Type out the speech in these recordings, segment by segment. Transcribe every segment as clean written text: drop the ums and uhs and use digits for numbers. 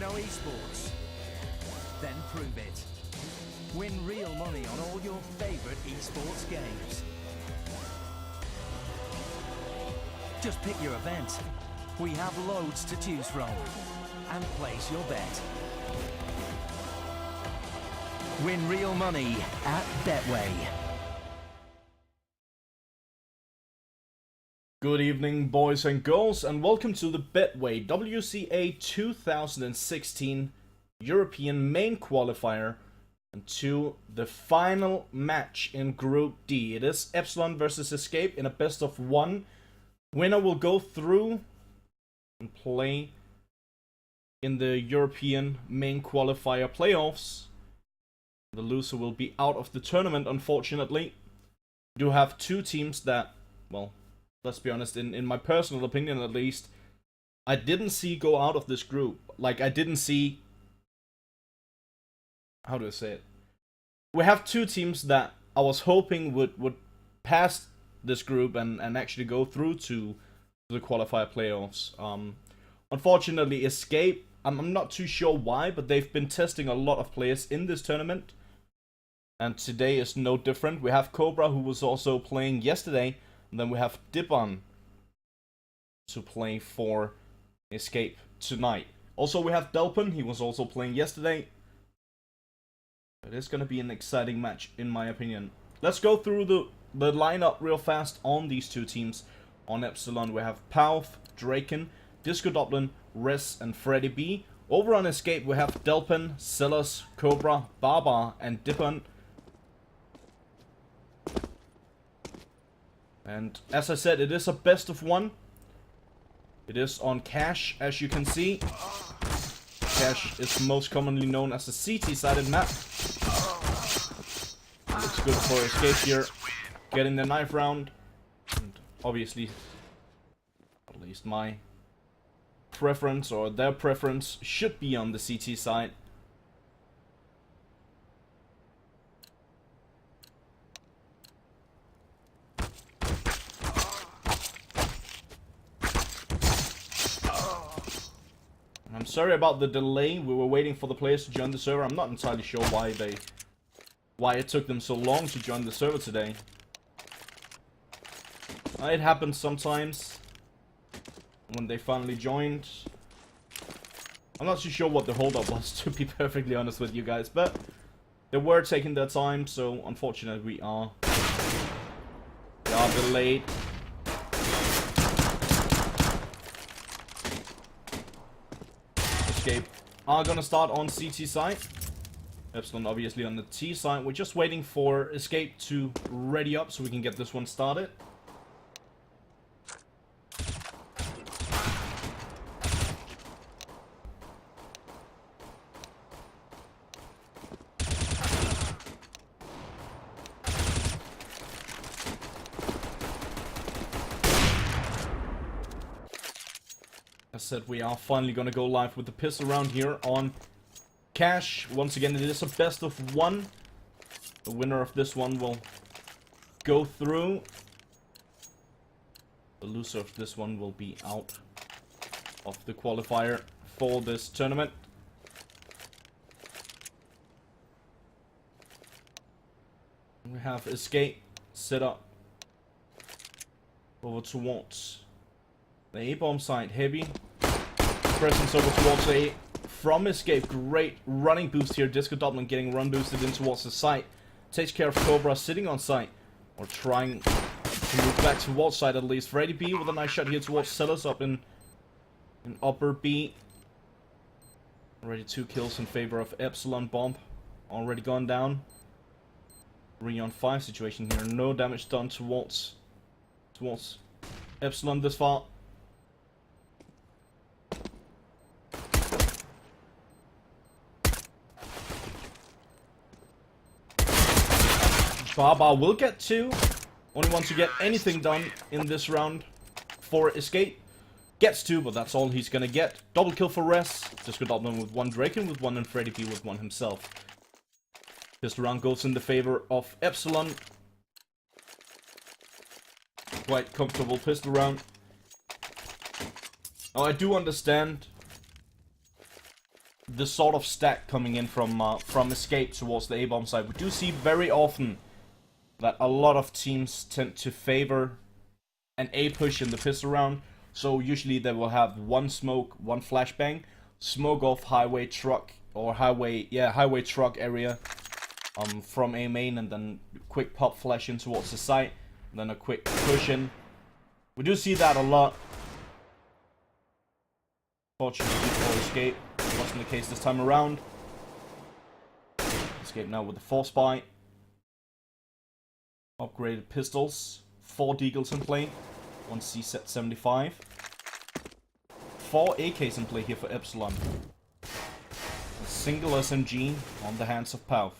know esports? Then prove it. Win real money on all your favorite esports games. Just pick your event. We have loads to choose from. And place your bet. Win real money at Betway. Good evening, boys and girls, and welcome to the Betway WCA 2016 European main qualifier and to the final match in Group D. It is Epsilon versus Escape in a best of one. Winner will go through and play in the European main qualifier playoffs. The loser will be out of the tournament, unfortunately. We do have two teams that, well, let's be honest, in my personal opinion at least, I didn't see go out of this group. Like, I didn't see... How do I say it? We have two teams that I was hoping would pass this group and actually go through to the qualifier playoffs. Unfortunately, Escape, I'm not too sure why, but they've been testing a lot of players in this tournament. And today is no different. We have Cobra, who was also playing yesterday. And then we have Dipon to play for Escape tonight. Also, we have Delpin. He was also playing yesterday. It is going to be an exciting match, in my opinion. Let's go through the lineup real fast on these two teams. On Epsilon, we have Pauth, Draken, Disco Dublin, Res, and Freddy B. Over on Escape, we have Delpin, Silas, Cobra, Baba, and Dipon. And as I said, it is a best of one. It is on Cash, as you can see. Cash is most commonly known as a CT-sided map. Looks good for Escape here. Getting the knife round. And obviously, at least my preference, or their preference, should be on the CT side. I'm sorry about the delay. We were waiting for the players to join the server. I'm not entirely sure why it took them so long to join the server today. It happens sometimes when they finally joined. I'm not too sure what the holdup was, to be perfectly honest with you guys, but they were taking their time, so unfortunately we are delayed. Escape are gonna start on CT side. Epsilon obviously on the T side. We're just waiting for Escape to ready up so we can get this one started. As I said, we are finally gonna go live with the pistol round here on Cash. Once again, it is a best of one. The winner of this one will go through. The loser of this one will be out of the qualifier for this tournament. We have Escape set up over towards the A-bomb side. Heavy presence over towards A from Escape. Great running boost here. Disco Dublin getting run boosted in towards the site. Takes care of Cobra sitting on site, or trying to move back towards side at least. Freddy B with a nice shot here towards Sellers up in upper B. Already 2 kills in favor of Epsilon. Bomb already gone down. 3 on 5 situation here. No damage done towards Epsilon this far. Baba will get 2. Only wants to get anything done in this round for Escape. Gets 2, but that's all he's gonna get. Double kill for Res. Disco Dublin with 1, Draken with 1, and Freddy B with 1 himself. This round goes in the favor of Epsilon. Quite comfortable pistol round. Now I do understand the sort of stack coming in from Escape towards the A-bomb side. We do see very often that a lot of teams tend to favor an A push in the pistol round. So usually they will have one smoke, one flashbang, smoke off highway truck or highway truck area from A main, and then quick pop flash in towards the site, and then a quick push in. We do see that a lot. Fortunately for Escape, it wasn't the case this time around. Escape now with the force buy. Upgraded pistols. 4 deagles in play. 1 C-set 75. 4 AKs in play here for Epsilon. A single SMG on the hands of Pauth.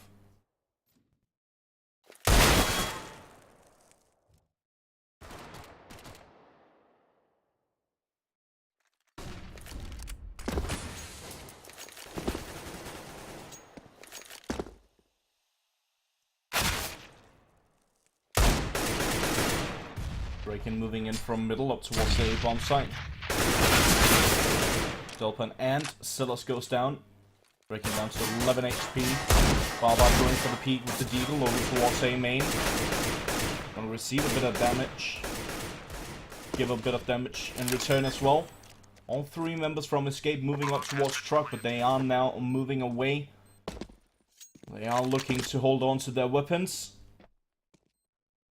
Draken moving in from middle up towards the A-bomb site. Dolpan and Silas goes down. Breaking down to 11 HP. Barbar going for the peak with the deagle over towards A main. Gonna receive a bit of damage. Give a bit of damage in return as well. All 3 members from Escape moving up towards truck, but they are now moving away. They are looking to hold on to their weapons.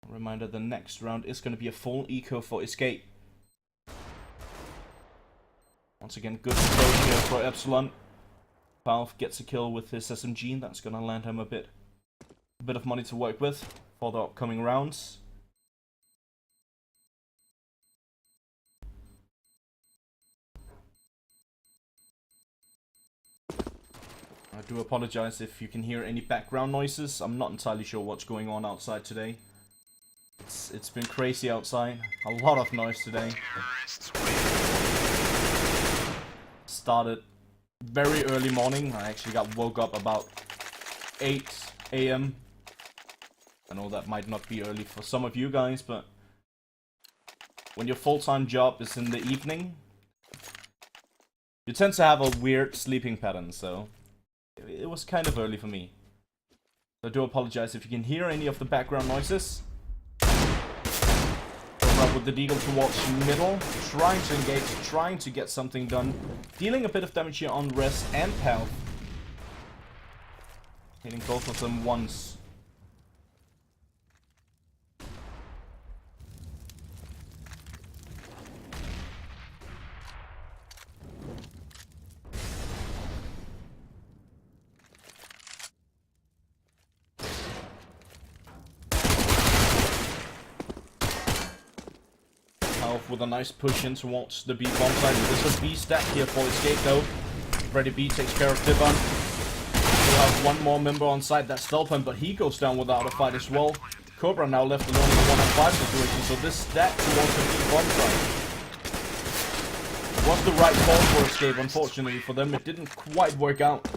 Reminder, the next round is going to be a full eco for Escape. Once again, good approach here for Epsilon. Pauth gets a kill with his SMG. That's going to land him a bit of money to work with for the upcoming rounds. I do apologize if you can hear any background noises. I'm not entirely sure what's going on outside today. It's been crazy outside. A lot of noise today. Started very early morning. I actually got woke up about 8 AM. I know that might not be early for some of you guys, but when your full-time job is in the evening, you tend to have a weird sleeping pattern, so it was kind of early for me. I do apologize if you can hear any of the background noises. With the deagle towards middle, trying to engage, trying to get something done, dealing a bit of damage here on Res and Pauth, hitting both of them once. With a nice push in towards the B bomb side. There's a B stack here for Escape though. Freddy B takes care of Divan. We'll have one more member on site, that's Stelpan, but he goes down without a fight as well. Cobra now left alone in a 1-on-5 situation, so this stack towards the B bomb side was the right call for Escape. Unfortunately for them, it didn't quite work out.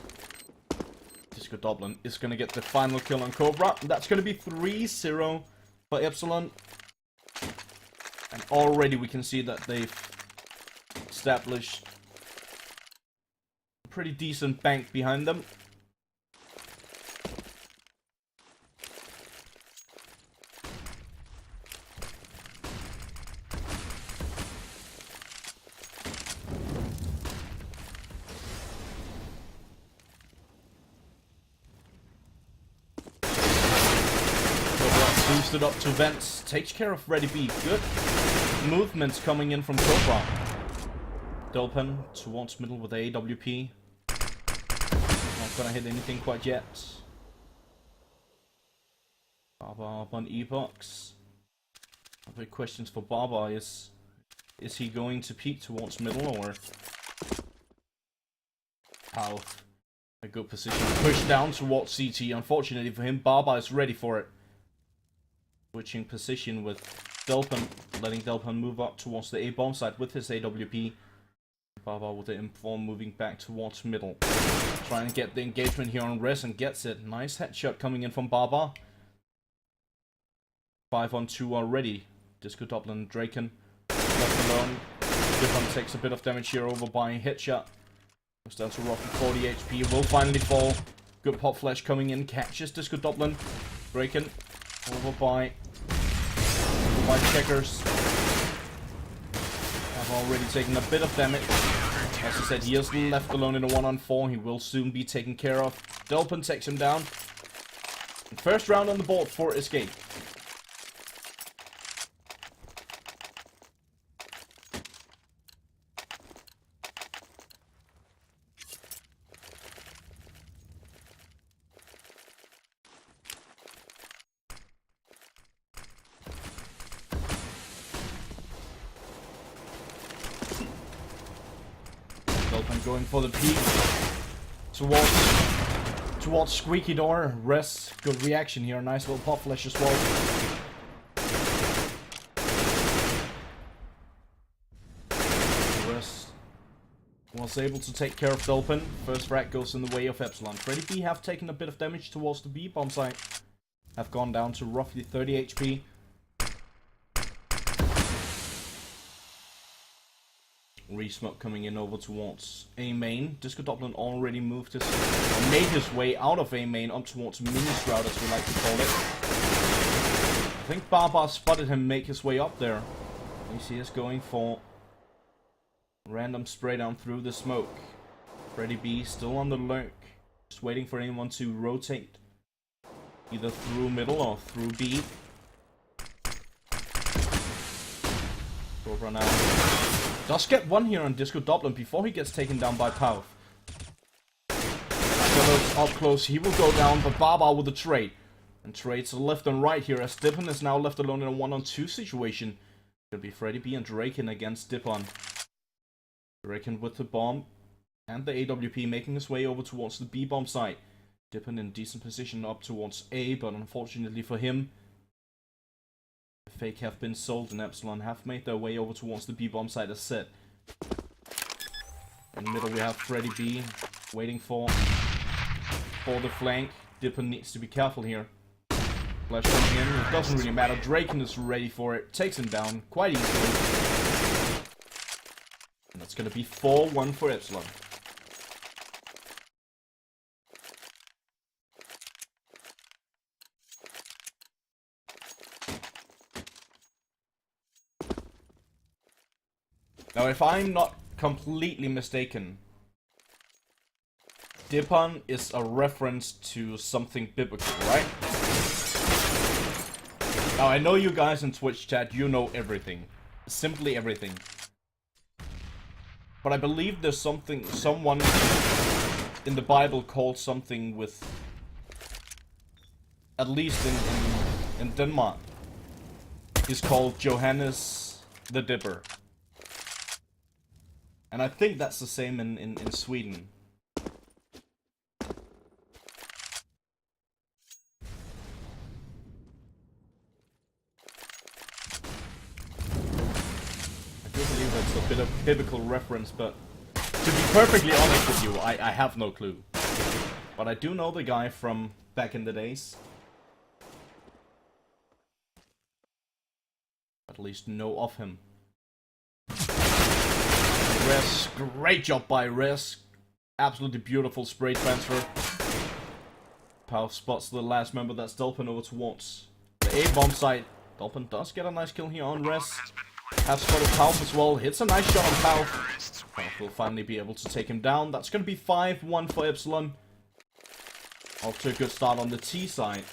Disco Dublin is going to get the final kill on Cobra. That's going to be 3-0 for Epsilon. And already we can see that they've established a pretty decent bank behind them. Boosted up to vents, takes care of Ready B. Good movements coming in from Cobra. Dolpan towards middle with the AWP. Not gonna hit anything quite yet. Barbar up on E-box. Big questions for Barbar is he going to peek towards middle or Pauth? A good position. Push down towards CT. Unfortunately for him, Barbar is ready for it. Switching position with Delpan, letting Delpan move up towards the A-bomb side with his AWP. Barbar with the inform moving back towards middle. Trying to get the engagement here on Res and gets it. Nice headshot coming in from Barbar. 5-on-2 already. Disco Dublin and Draken left alone. Divan takes a bit of damage here over by headshot. Goes down to roughly 40 HP. Will finally fall. Good pop flash coming in. Catches Disco Dublin. Breaking. Over by Checkers. Have already taken a bit of damage. As I said, he is left alone in a 1-on-4. He will soon be taken care of. Delpin takes him down. And first round on the board for Escape. Going for the peak towards Squeaky Door. Res, good reaction here. Nice little pop flash as well. Res was able to take care of Dolphin. First frag goes in the way of Epsilon. Freddy B have taken a bit of damage towards the B bomb site. Have gone down to roughly 30 HP. Resmoke coming in over towards A main. Disco Dublin already made his way out of A main up towards Mini Stroud, as we like to call it. I think Barbar spotted him make his way up there. AC is going for random spray down through the smoke. Freddy B still on the lurk, just waiting for anyone to rotate, either through middle or through B. Cobra now. Does get one here on Disco Dublin before he gets taken down by Pauth. Up close, he will go down, but Barbar with a trade. And trades left and right here as Dippon is now left alone in a 1-on-2 situation. Could be Freddy B and Draken against Dippon. Draken with the bomb and the AWP making his way over towards the B bomb site. Dippon in decent position up towards A, but unfortunately for him, Fake have been sold and Epsilon have made their way over towards the B-bomb site as said. In the middle we have Freddy B waiting for the flank. Dippon needs to be careful here. Flash coming in, it doesn't really matter. Draken is ready for it, takes him down quite easily. And that's gonna be 4-1 for Epsilon. Now, if I'm not completely mistaken, Dippon is a reference to something biblical, right? Now, I know you guys in Twitch chat, you know everything. Simply everything. But I believe there's someone in the Bible called something with, at least in Denmark, he's called Johannes the Dipper. And I think that's the same in Sweden. I do believe that's a bit of biblical reference, but to be perfectly honest with you, I have no clue. But I do know the guy from back in the days. At least know of him. Res, great job by Res. Absolutely beautiful spray transfer. Pauth spots the last member, that's Dolphin over towards the A-bomb site. Dolphin does get a nice kill here on Res. Have spotted Pauth as well, hits a nice shot on Pauth. Pauth will finally be able to take him down. That's going to be 5-1 for Epsilon. Off to a good start on the T side.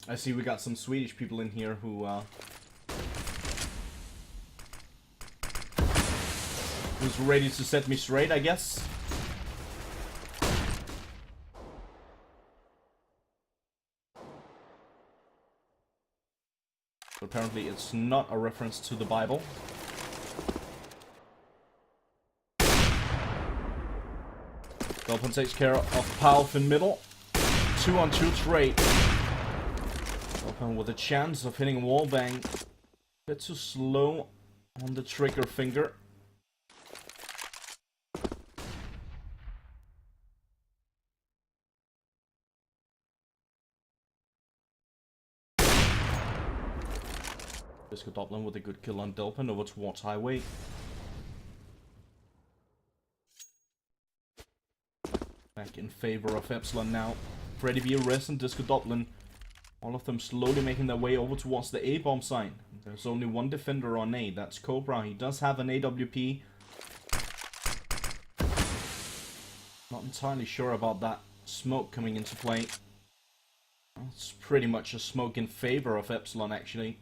I see we got some Swedish people in here who, who's ready to set me straight, I guess. But apparently it's not a reference to the Bible. Dolphin takes care of Pauth in middle. 2-on-2 trade. Dolphin with a chance of hitting a wallbang. Bit too slow on the trigger finger. Disco Dublin with a good kill on Delpin over towards Highway. Back in favor of Epsilon now. Freddy B, Res, and Disco Dublin. All of them slowly making their way over towards the A-bomb site. There's only one defender on A, that's Cobra. He does have an AWP. Not entirely sure about that smoke coming into play. It's pretty much a smoke in favor of Epsilon, actually.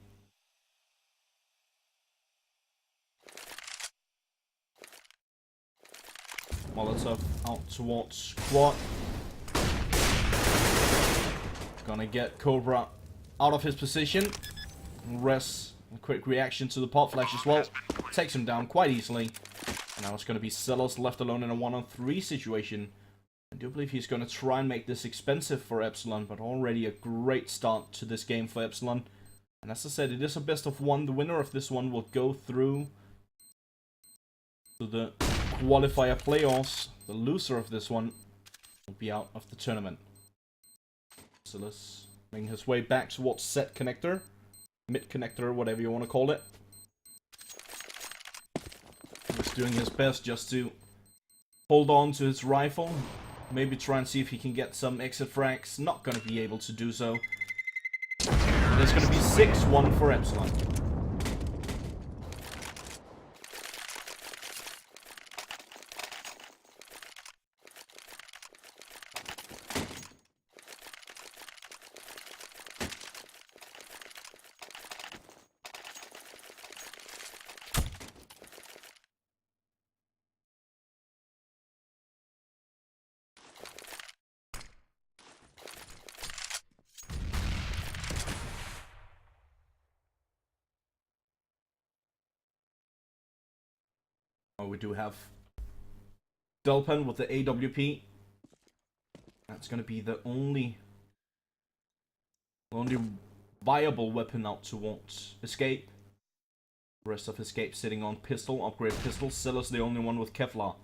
Molotov out towards Qual. Gonna get Cobra out of his position. Res, a quick reaction to the pop flash as well. Takes him down quite easily. And now it's gonna be Sellers left alone in a 1-on-3 situation. I do believe he's gonna try and make this expensive for Epsilon, but already a great start to this game for Epsilon. And as I said, it is a best of one. The winner of this one will go through to the qualifier playoffs. The loser of this one will be out of the tournament. Silas making his way back towards set connector, mid connector, whatever you want to call it. He's doing his best just to hold on to his rifle, maybe try and see if he can get some exit frags. Not going to be able to do so. There's going to be 6-1 for Epsilon. We do have Delpin with the AWP. That's going to be the only viable weapon out towards Escape. The rest of Escape sitting on pistol, upgrade pistol. Sellers the only one with Kevlar.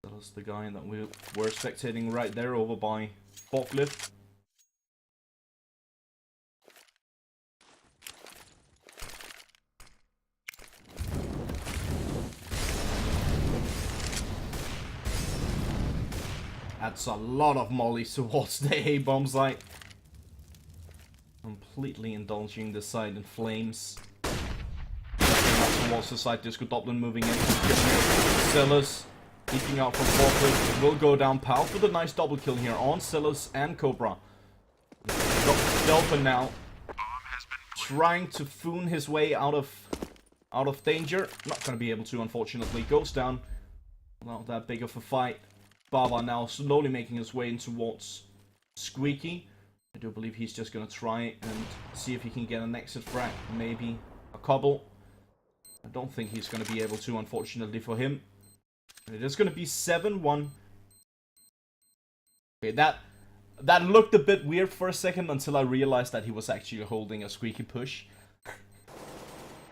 Sellers the guy that we were spectating right there over by Forklift. That's a lot of mollies towards the A-bomb site. Completely indulging the site in flames. Towards the site, Disco Dublin moving in. Sellers peeking out from Forklift. Will go down. Pow with a nice double kill here on Sellers and Cobra. Delphin now trying to foon his way out of danger. Not going to be able to, unfortunately. Goes down. Not that big of a fight. Baba now slowly making his way in towards Squeaky. I do believe he's just going to try and see if he can get an exit frag. Maybe a couple. I don't think he's going to be able to, unfortunately for him. It is going to be 7-1. Okay, that looked a bit weird for a second until I realized that he was actually holding a Squeaky push.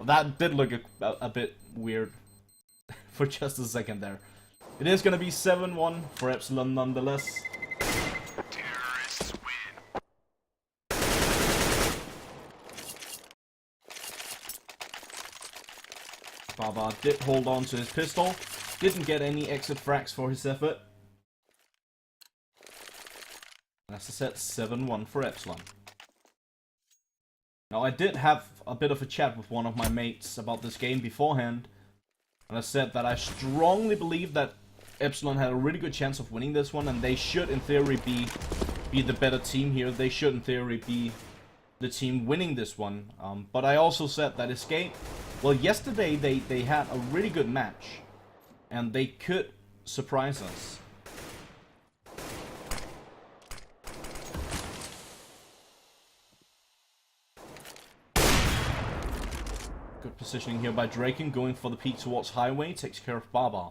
That did look a bit weird for just a second there. It is going to be 7-1 for Epsilon nonetheless. Terrorists win. Baba did hold on to his pistol. Didn't get any exit frags for his effort. As I said, 7-1 for Epsilon. Now I did have a bit of a chat with one of my mates about this game beforehand. And I said that I strongly believe that Epsilon had a really good chance of winning this one, and they should in theory be the better team here. They should in theory be the team winning this one. But I also said that Escape, well, yesterday they had a really good match, and they could surprise us. Good positioning here by Draken, going for the peek towards Highway, takes care of Baba.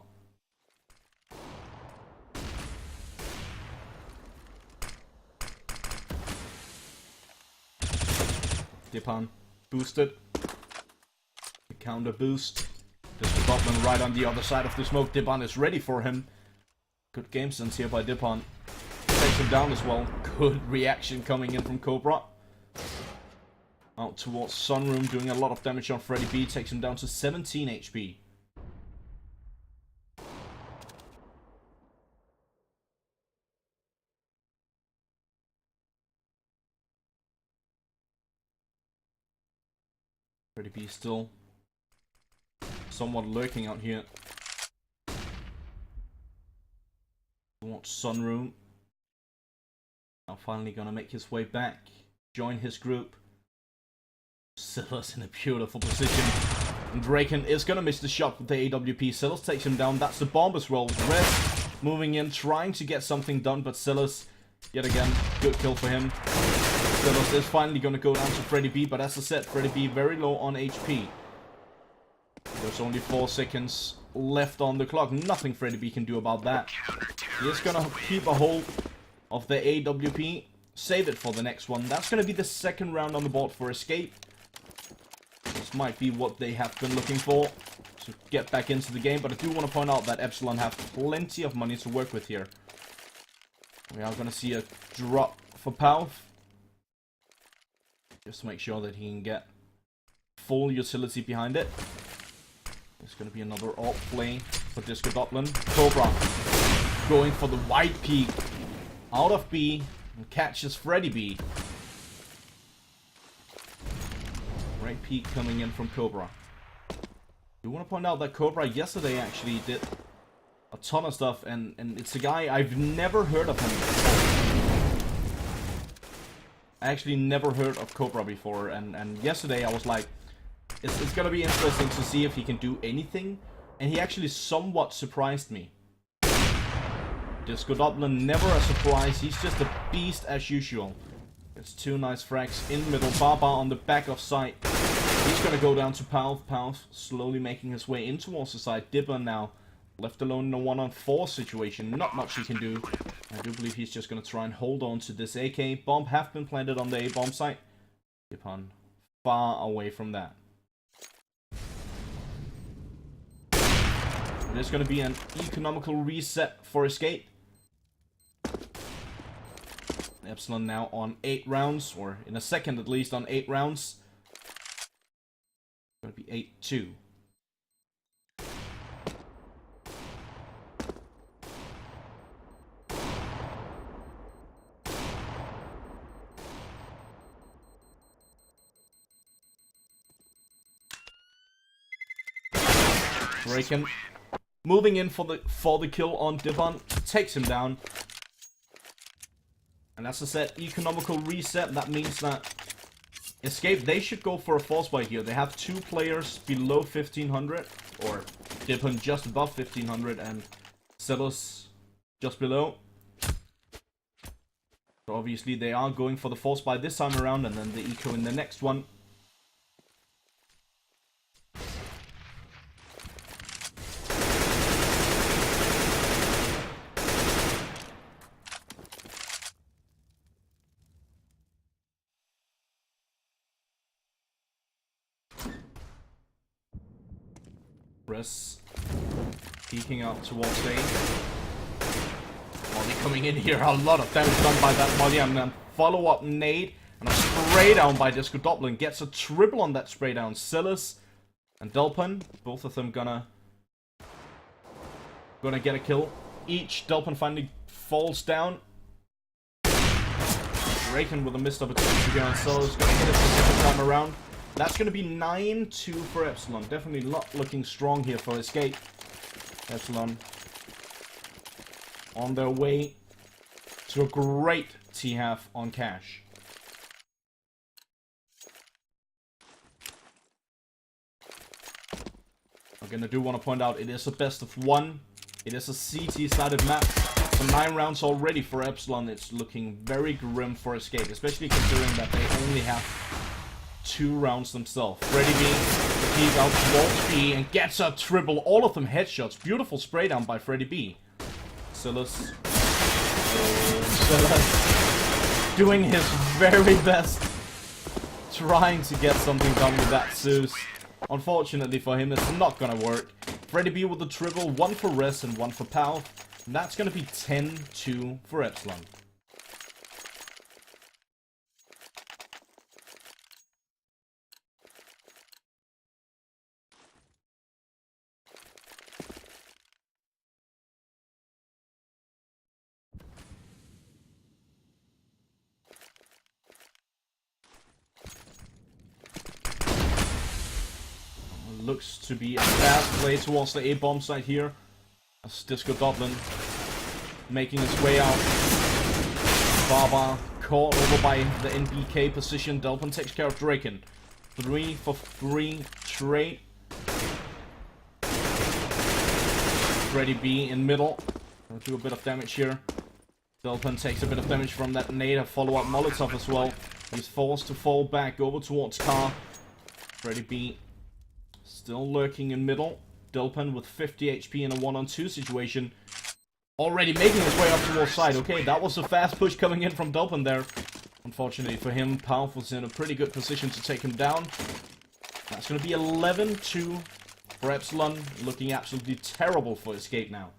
Dipan boosted. The counter boost. Disco Dublin right on the other side of the smoke. Dipan is ready for him. Good game sense here by Dipan. Takes him down as well. Good reaction coming in from Cobra. Out towards Sunroom, doing a lot of damage on Freddy B. Takes him down to 17 HP. Freddy B still somewhat lurking out here. Towards Sunroom. Now finally gonna make his way back. Join his group. Silas in a beautiful position. And Draken is gonna miss the shot with the AWP. Silas takes him down. That's the bomb as well. Red moving in, trying to get something done, but Silas, yet again, good kill for him. Silas is finally gonna go down to Freddy B, but as I said, Freddy B very low on HP. There's only 4 seconds left on the clock. Nothing Freddy B can do about that. He is gonna keep a hold of the AWP. Save it for the next one. That's gonna be the second round on the board for Escape. This might be what they have been looking for to get back into the game, but I do want to point out that Epsilon have plenty of money to work with here. We are gonna see a drop for Pau. Just to make sure that he can get full utility behind it. There's gonna be another alt play for Disco Dublin. Cobra going for the wide peak out of B and catches Freddy B. Great peak coming in from Cobra. We want to point out that Cobra yesterday actually did a ton of stuff, and it's a guy I've never heard of him before. I actually never heard of Cobra before, and yesterday I was like, it's gonna be interesting to see if he can do anything, and he actually somewhat surprised me. Disco Dublin, never a surprise, he's just a beast as usual. It's 2 nice frags in middle, Baba on the back of site. He's gonna go down to Pau. Pau slowly making his way in towards the side. Dipper now left alone in a 1-on-4 situation. Not much he can do. I do believe he's just gonna try and hold on to this AK. Bomb have been planted on the A-bomb site. Dipper far away from that. It is gonna be an economical reset for Escape. Epsilon now on 8 rounds, or in a second at least on 8 rounds. It's gonna be 8-2. Draken moving in for the kill on Divan, takes him down. And as I said, economical reset, that means that Escape, they should go for a false buy here. They have 2 players below 1500, or Divan just above 1500, and Celos just below. So obviously they are going for the false buy this time around, and then the eco in the next one. Press peeking out towards A. Molly coming in here, a lot of damage done by that Molly, and then follow-up nade, and a spray down by Disco Dublin. Gets a triple on that spray down. Silas and Delpin, both of them gonna get a kill. Each Delpin finally falls down. Draken with a missed opportunity here on Silas, gonna get it the second time around. That's going to be 9-2 for Epsilon. Definitely not looking strong here for Escape. Epsilon on their way to a great T-half on cash. Again, I do want to point out it is a best of 1. It is a CT-sided map. So 9 rounds already for Epsilon. It's looking very grim for Escape, especially considering that they only have 2 rounds themselves. Freddy B, he's out towards B and gets a triple. All of them headshots. Beautiful spray down by Freddy B. Silas. Silas doing his very best, trying to get something done with that Zeus. Unfortunately for him, it's not gonna work. Freddy B with the triple, 1 for Res and 1 for Pau. And that's gonna be 10-2 for Epsilon. Looks to be a bad play towards the A-bomb site here. As Disco Dublin making his way out. Baba caught over by the NBK position. Delpin takes care of Draken. 3 for 3 trade. Freddy B in middle. Gonna do a bit of damage here. Delpin takes a bit of damage from that nade. A follow-up Molotov as well. He's forced to fall back over towards Car. Freddy B still lurking in middle. Delpin with 50 HP in a 1-on-2 situation. Already making his way up towards side. Okay, that was a fast push coming in from Delpin there. Unfortunately for him, Palf was in a pretty good position to take him down. That's going to be 11-2 for Epsilon. Looking absolutely terrible for Escape now.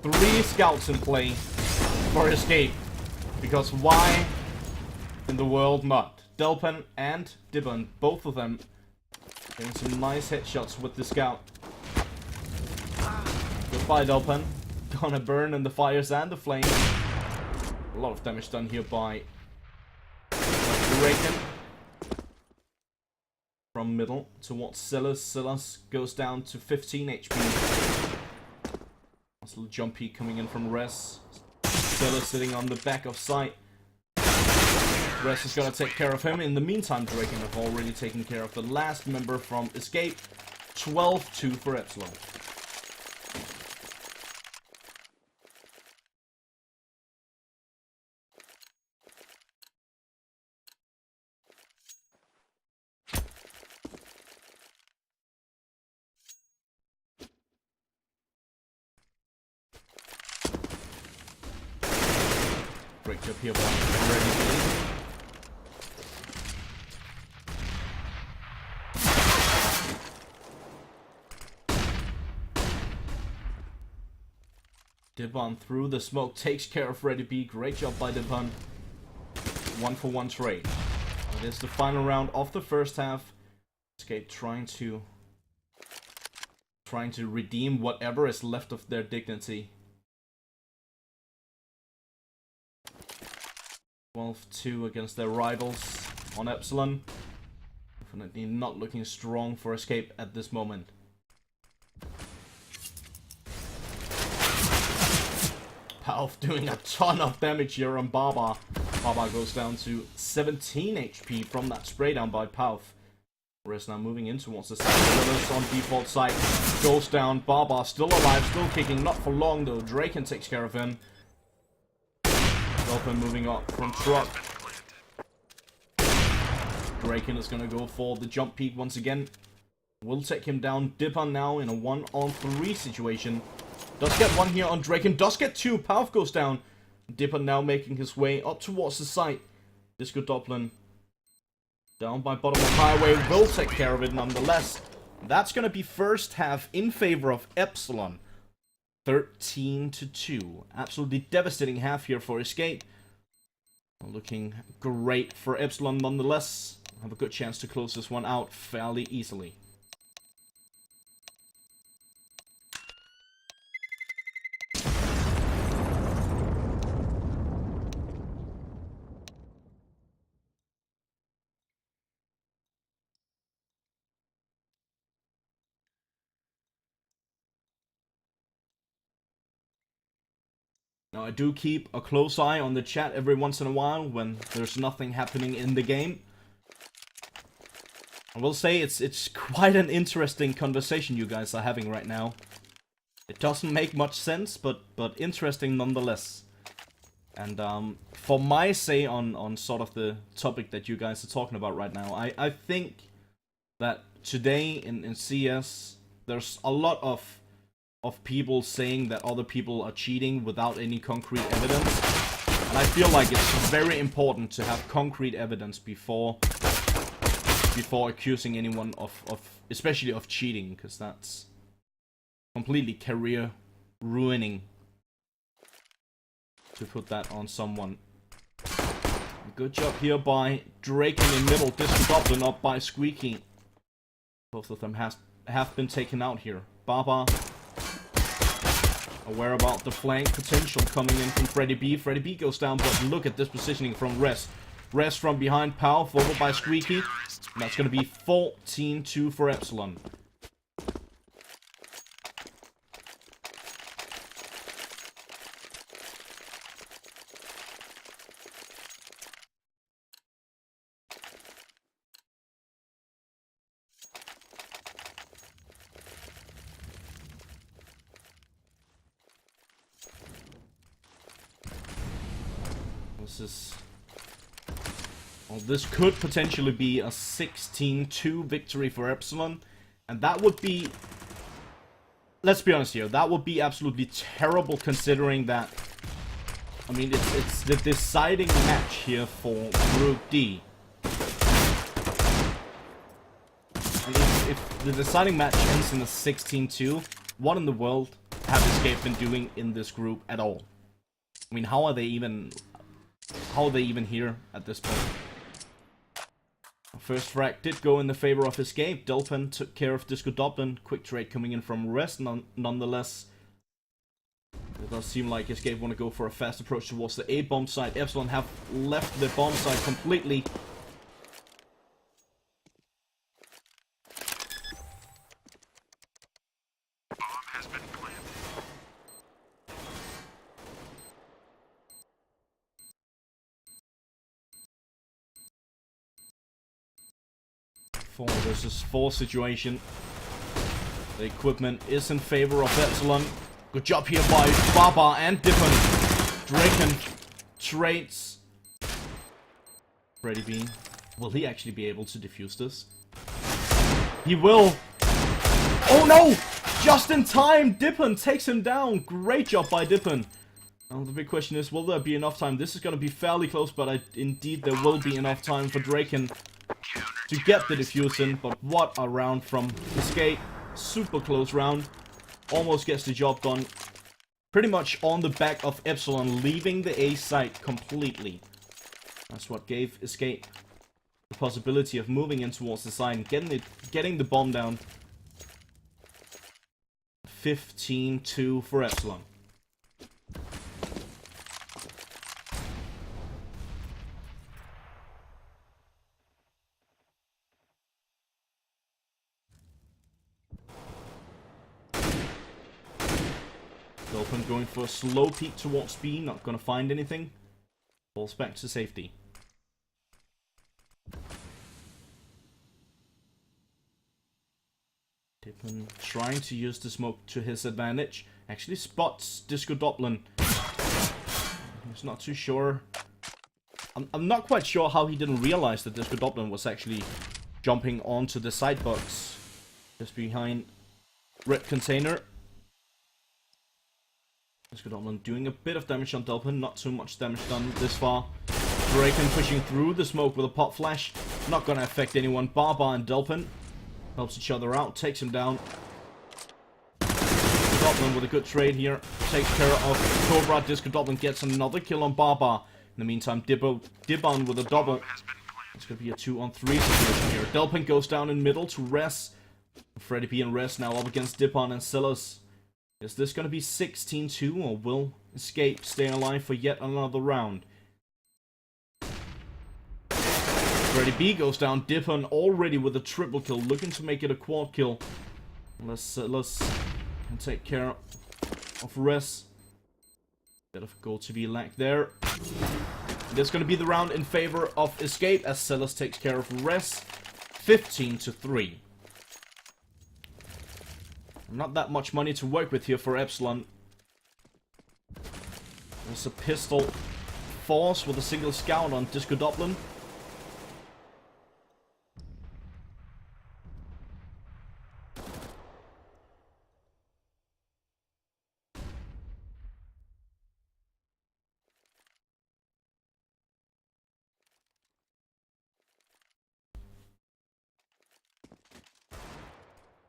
Three scouts in play for Escape. Because why in the world not? Delpin and Dibban, both of them getting some nice headshots with the scout. Goodbye, Delpin. Gonna burn in the fires and the flames. A lot of damage done here by Draken. From middle towards Silas. Silas goes down to 15 HP. Nice little jump peek coming in from Res. Silas sitting on the back of site. Res is gonna take care of him. In the meantime, Draken have already taken care of the last member from Escape. 12-2 for Epsilon. Great job here by Ready. Dibban through the smoke takes care of Ready B. Great job by Dibban. 1-for-1 trade. It is the final round of the first half. Escape trying to redeem whatever is left of their dignity. 12-2 against their rivals on Epsilon. Definitely not looking strong for Escape at this moment. Palf doing a ton of damage here on Baba. Baba goes down to 17 HP from that spray down by Palf. Rest now moving in towards the side. On default site. Goes down. Baba still alive, still kicking. Not for long though. Draken takes care of him. Delpin moving up from truck. Draken is gonna go for the jump peak once again. Will take him down. Dipper now in a 1-on-3 situation. Does get one here on Draken. Does get two. Palf goes down. Dipper now making his way up towards the site. Disco Dublin down by bottom of highway. Will take care of it nonetheless. That's gonna be first half in favor of Epsilon. 13-2. Absolutely devastating half here for Escape. Looking great for Epsilon nonetheless. Have a good chance to close this one out fairly easily. Now, I do keep a close eye on the chat every once in a while when there's nothing happening in the game. I will say it's quite an interesting conversation you guys are having right now. It doesn't make much sense, but interesting nonetheless. And for my say on sort of the topic that you guys are talking about right now, I think that today in CS, there's a lot of people saying that other people are cheating without any concrete evidence. And I feel like it's very important to have concrete evidence before accusing anyone of especially of cheating, because that's completely career ruining to put that on someone. Good job here by Drake in the middle. Disco Goblin up by Squeaky. Both of them have been taken out here. Baba aware about the flank potential coming in from Freddy B. Freddy B goes down, but look at this positioning from Res. Res from behind, Pow, followed by Squeaky. And that's going to be 14-2 for Epsilon. This could potentially be a 16-2 victory for Epsilon, and that would be, let's be honest here, that would be absolutely terrible considering that, I mean, it's the deciding match here for Group D. And if the deciding match ends in a 16-2, what in the world have Escape been doing in this group at all? I mean, how are they even here at this point? First frag did go in the favor of Escape. Delphin took care of Disco Dublin. Quick trade coming in from Rest nonetheless. It does seem like Escape want to go for a fast approach towards the A bomb site. Epsilon have left the bomb site completely. Four versus 4 situation. The equipment is in favor of Epsilon. Good job here by Baba and Dippon. Draken trades. Freddy B. Will he actually be able to defuse this? He will. Oh no! Just in time! Dippon takes him down. Great job by Dippon. Now the big question is, will there be enough time? This is going to be fairly close, but indeed there will be enough time for Draken to get the defuse in, but what a round from Escape. Super close round. Almost gets the job done. Pretty much on the back of Epsilon leaving the A site completely. That's what gave Escape the possibility of moving in towards the side and getting the bomb down. 15-2 for Epsilon. Open going for a slow peek towards B, not gonna find anything. Falls back to safety. Dippon trying to use the smoke to his advantage. Actually spots Disco Dublin. He's not too sure. I'm not quite sure how he didn't realize that Disco Dublin was actually jumping onto the side box just behind red container. Disco Dublin doing a bit of damage on Delphin, not too much damage done this far. Draken pushing through the smoke with a pop flash. Not gonna affect anyone. Baba and Delphin helps each other out, takes him down. Dublin with a good trade here. Takes care of Cobra. Disco Dublin gets another kill on Baba. In the meantime, Dibbon with a double. It's gonna be a 2-on-3 situation here. Delphin goes down in middle to Res. Freddy P and Res now up against Dibbon and Silas. Is this going to be 16-2, or will Escape stay alive for yet another round? Freddy B goes down. Dippon already with a triple kill, looking to make it a quad kill. Let's can take care of Res. Bit of goal to be lacked there. This is going to be the round in favor of Escape, as Celis takes care of Res. 15-3. Not that much money to work with here for Epsilon. There's a pistol force with a single scout on Disco Dublin.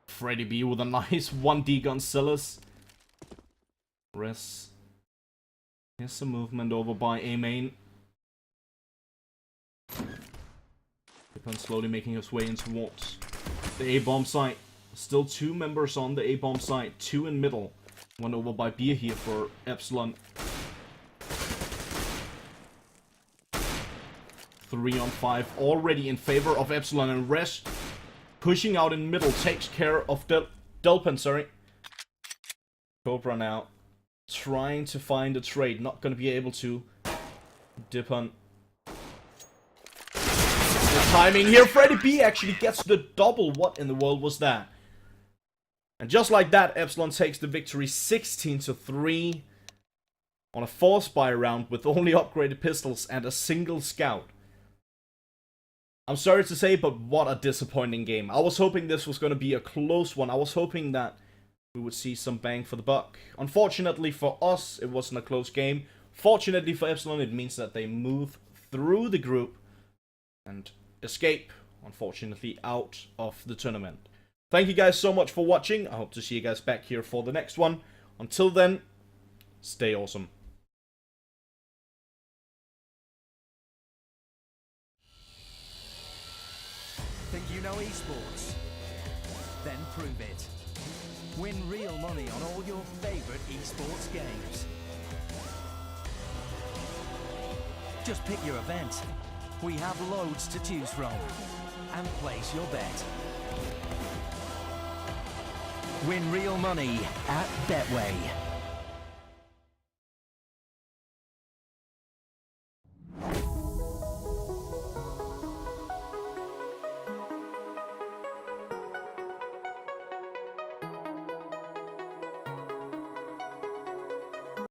Freddy B with a nice 1D gun Silas. Res. Here's some movement over by A main. Dipon slowly making his way in towards the A-bomb site. Still 2 members on the A-bomb site, 2 in middle. One over by Beer here for Epsilon. 3 on 5 already in favor of Epsilon, and Res pushing out in middle takes care of Delpin, sorry. Cobra now trying to find a trade, not gonna be able to. Dipon. The timing here, Freddy B actually gets the double. What in the world was that? And just like that, Epsilon takes the victory 16-3 on a 4-spy round with only upgraded pistols and a single scout. I'm sorry to say, but what a disappointing game. I was hoping this was going to be a close one. I was hoping that we would see some bang for the buck. Unfortunately for us, it wasn't a close game. Fortunately for Epsilon, it means that they move through the group and escape, unfortunately, out of the tournament. Thank you guys so much for watching. I hope to see you guys back here for the next one. Until then, stay awesome. Think you know esports? Then prove it. Win real money on all your favorite esports games. Just pick your event. We have loads to choose from. And place your bet. Win real money at Betway.